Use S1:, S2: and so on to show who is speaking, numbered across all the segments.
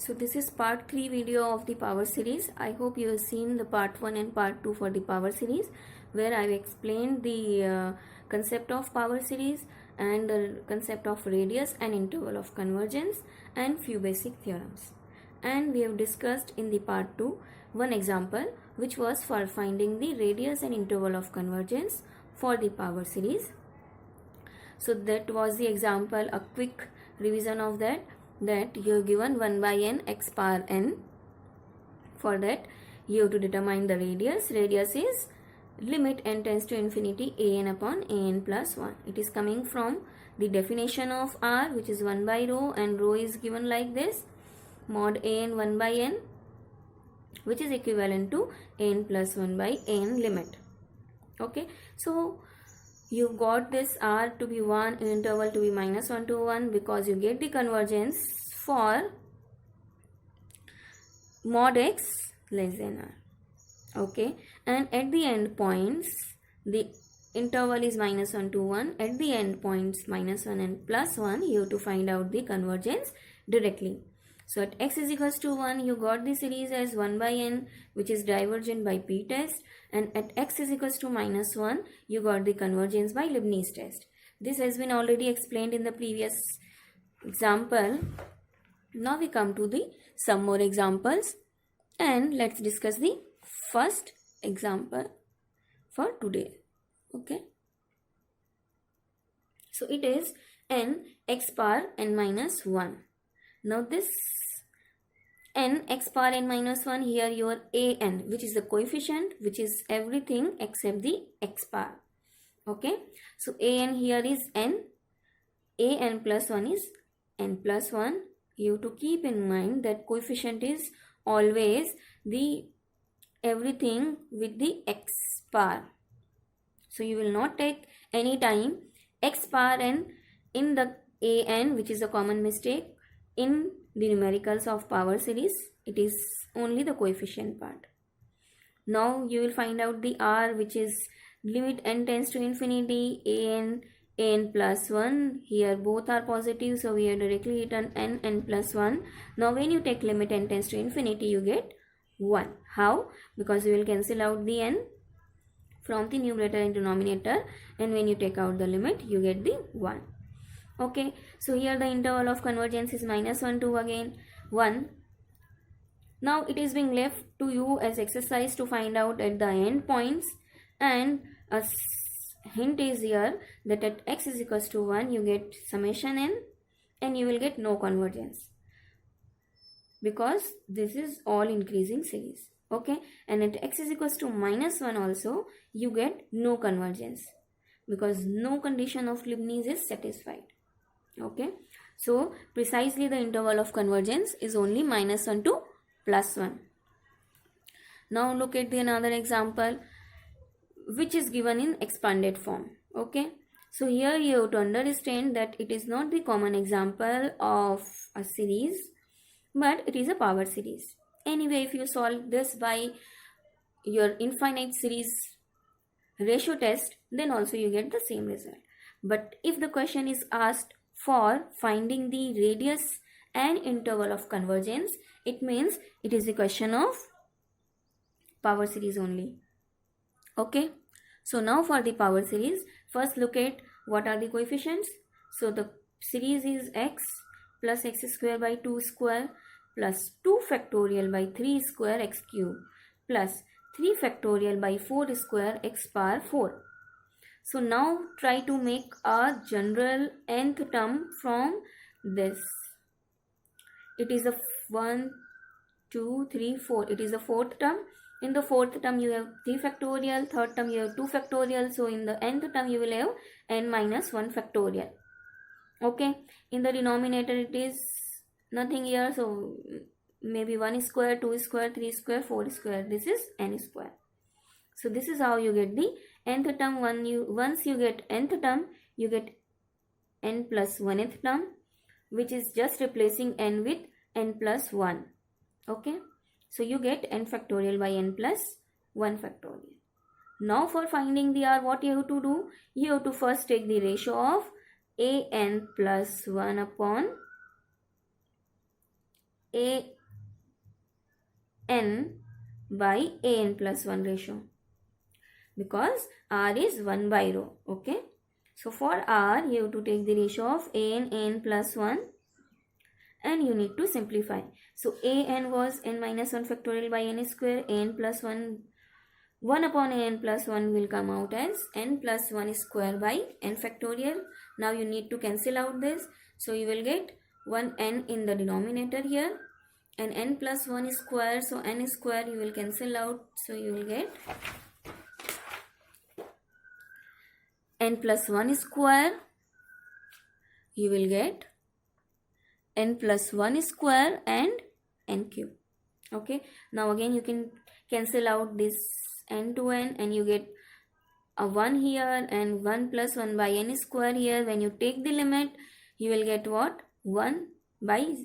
S1: So this is part 3 video of the power series. I hope you have seen the part 1 and part 2 for the power series, where I have explained the concept of power series and the concept of radius and interval of convergence and few basic theorems. And we have discussed in the part 2 one example which was for finding the radius and interval of convergence for the power series. So that was the example, a quick revision of that you have given 1 by n x power n. For that you have to determine the radius. Radius is limit n tends to infinity a n upon a n plus 1. It is coming from the definition of r, which is 1 by rho, and rho is given like this, mod a n 1 by n, which is equivalent to a n plus 1 by a n limit. Okay, so you got this r to be 1, interval to be minus 1 to 1, because you get the convergence for mod x less than r. Okay, and at the end points the interval is minus 1 to 1. At the end points minus 1 and plus 1, you have to find out the convergence directly. So at x is equals to 1, you got the series as 1 by n, which is divergent by p-test, and at x is equals to minus 1, you got the convergence by Leibniz test. This has been already explained in the previous example. Now we come to the some more examples, and let's discuss the first example for today. Okay, so it is n x power n minus 1. Now this n x power n minus 1, here your a n, which is the coefficient, which is everything except the x power. Okay, so a n here is n, a n plus 1 is n plus 1. You have to keep in mind that coefficient is always the everything with the x power. So you will not take any time x power n in the a n, which is a common mistake in the numericals of power series. It is only the coefficient part. Now you will find out the r, which is limit n tends to infinity a n plus 1. Here both are positive, so we have directly written n plus 1. Now when you take limit n tends to infinity, you get 1. How? Because you will cancel out the n from the numerator and denominator, and when you take out the limit, you get the 1. Okay, so here the interval of convergence is minus 1 to again 1. Now it is being left to you as exercise to find out at the end points, and a hint is here that at x is equals to 1, you get summation n, and you will get no convergence, because this is all increasing series. Okay, and at x is equals to minus 1 also, you get no convergence, because no condition of Leibniz is satisfied. Okay, so precisely the interval of convergence is only minus 1 to plus 1. Now look at the another example, which is given in expanded form. Okay, so here you have to understand that it is not the common example of a series, but it is a power series. Anyway, if you solve this by your infinite series ratio test, then also you get the same result. But if the question is asked for finding the radius and interval of convergence, it means it is a question of power series only. Okay, so now for the power series, first look at what are the coefficients. So the series is x plus x square by 2 square plus 2 factorial by 3 square x cube plus 3 factorial by 4 square x power 4. So now try to make a general nth term from this. It is a 1, 2, 3, 4. It is a fourth term. In the fourth term you have 3 factorial, third term you have 2 factorial. So in the nth term you will have n minus 1 factorial. Okay, in the denominator it is nothing here, so maybe 1 square, 2 square, 3 square, 4 square. This is n square. So this is how you get the nth term. Once you get nth term, you get n plus 1th term, which is just replacing n with n plus 1. Okay, so you get n factorial by n plus 1 factorial. Now for finding the r, what you have to do? You have to first take the ratio of a n plus 1 upon a n by a n plus 1 ratio, because r is 1 by rho. Okay, so for r you have to take the ratio of a n plus 1 and you need to simplify. So a n was n minus 1 factorial by n square, a n plus 1 upon a n plus 1 will come out as n plus 1 square by n factorial. Now you need to cancel out this, so you will get 1 n in the denominator here and n plus 1 square, so n square you will cancel out, so you will get n plus 1 square, you will get n plus 1 square and n cube. Okay, now again you can cancel out this n to n and you get a 1 here and 1 plus 1 by n square here. When you take the limit, you will get what? 1 by,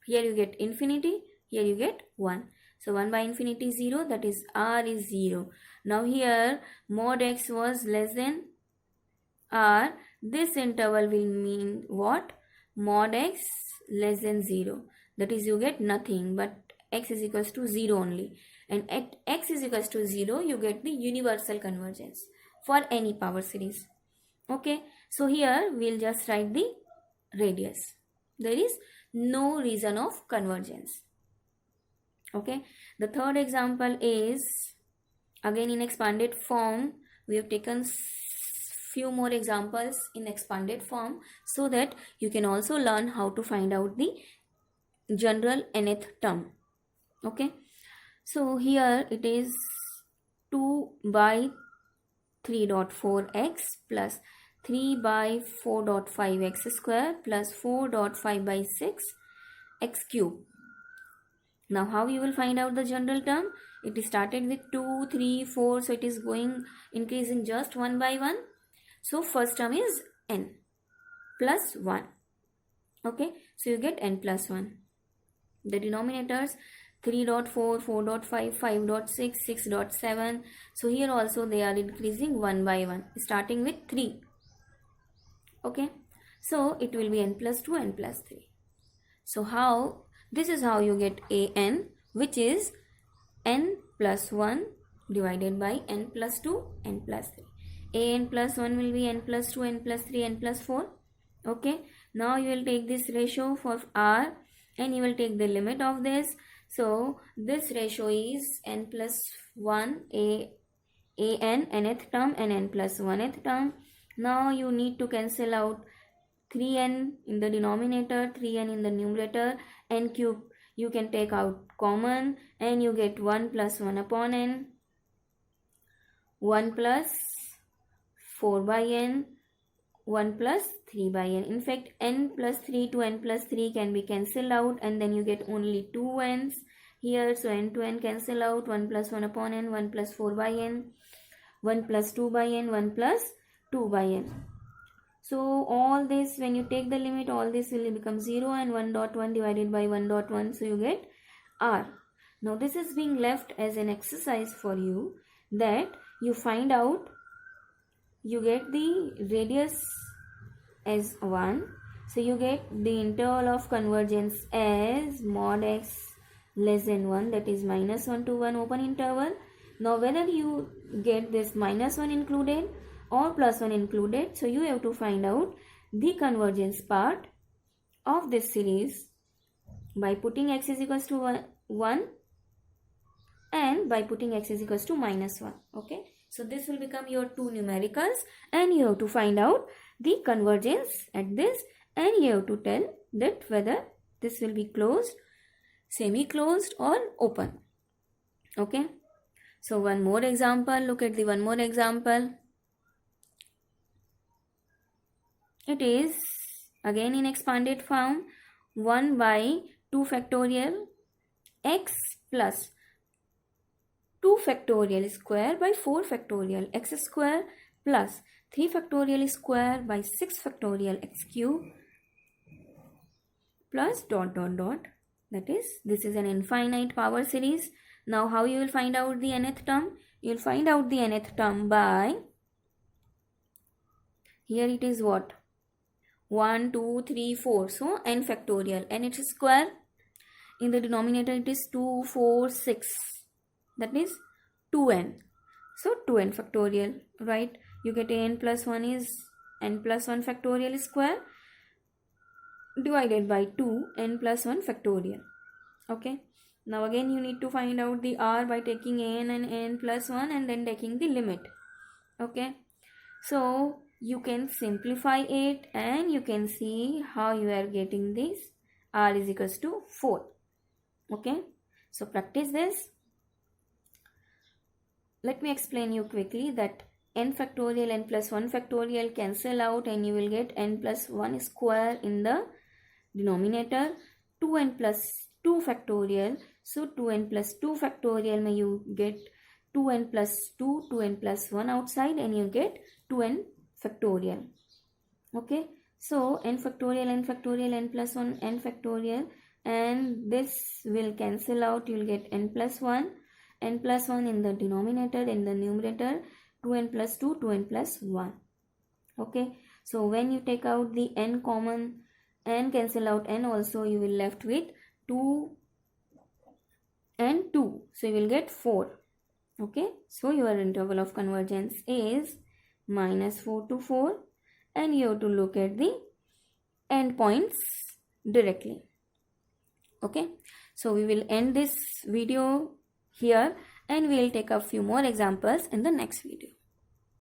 S1: here you get infinity, here you get 1. So 1 by infinity is 0, that is r is 0. Now here mod x was less than r, this interval will mean what? Mod x less than 0, that is you get nothing but x is equals to 0 only, and at x is equals to 0 you get the universal convergence for any power series. Okay, so here we'll just write the radius. There is no reason of convergence. Okay, the third example is again in expanded form. We have taken few more examples in expanded form so that you can also learn how to find out the general nth term. Okay, so here it is 2 by 3.4x plus 3 by 4.5x square plus 4.5 by 6 x cube. Now how you will find out the general term? It started with 2, 3, 4, so it is going increasing just 1 by 1. So first term is n plus 1. Okay, so you get n plus 1. The denominators 3.4, 4.5, 5.6, 6.7. So here also they are increasing 1 by 1, starting with 3. Okay, so it will be n plus 2, n plus 3. So how, this is how you get an, which is n plus 1 divided by n plus 2, n plus 3. an plus 1 will be n plus 2, n plus 3, n plus 4. Okay, now you will take this ratio for r and you will take the limit of this. So this ratio is n plus 1 an nth term and n plus 1th term. Now you need to cancel out 3n in the denominator, 3n in the numerator, n cube you can take out common and you get 1 plus 1 upon n, 1 plus 4 by n, 1 plus 3 by n. In fact, n plus 3 to n plus 3 can be cancelled out and then you get only 2 n's here. So n to n cancel out, 1 plus 1 upon n, 1 plus 4 by n, 1 plus 2 by n, 1 plus 2 by n. So all this, when you take the limit, all this will become 0 and 1.1 divided by 1.1. So you get r. Now this is being left as an exercise for you, that you find out, you get the radius as 1. So you get the interval of convergence as mod x less than 1, that is minus 1 to 1 open interval. Now whether you get this minus 1 included or plus 1 included, so you have to find out the convergence part of this series by putting x is equals to 1 and by putting x is equals to minus 1. Okay, so this will become your two numericals and you have to find out the convergence at this and you have to tell that whether this will be closed, semi-closed or open. Okay, so one more example, look at the one more example. It is again in expanded form, 1 by 2 factorial x plus 2 factorial square by 4 factorial x square plus 3 factorial square by 6 factorial x cube plus dot dot dot. That is, this is an infinite power series. Now how you will find out the nth term? You will find out the nth term by, here it is what? 1, 2, 3, 4. So n factorial, n its square in the denominator it is 2, 4, 6. That is 2n. So 2n factorial, right? You get n plus 1 is n plus 1 factorial square divided by 2 n plus 1 factorial. Okay. Now again you need to find out the r by taking an and n plus 1 and then taking the limit. Okay. So you can simplify it and you can see how you are getting this. R is equals to 4. Okay. So practice this. Let me explain you quickly that n factorial n plus 1 factorial cancel out and you will get n plus 1 square in the denominator. 2n plus 2 factorial. So 2n plus 2 factorial may you get 2n plus 2, 2n plus 1 outside and you get 2n factorial. Okay. So n factorial, n factorial, n plus 1, n factorial, and this will cancel out. You will get n plus 1 in the denominator, in the numerator 2n plus 2, 2n plus 1. Okay. So when you take out the n common and cancel out n also, you will left with 2 and 2. So you will get 4. Okay. So your interval of convergence is -4 to 4 and you have to look at the endpoints directly. Okay. So we will end this video here and we will take a few more examples in the next video.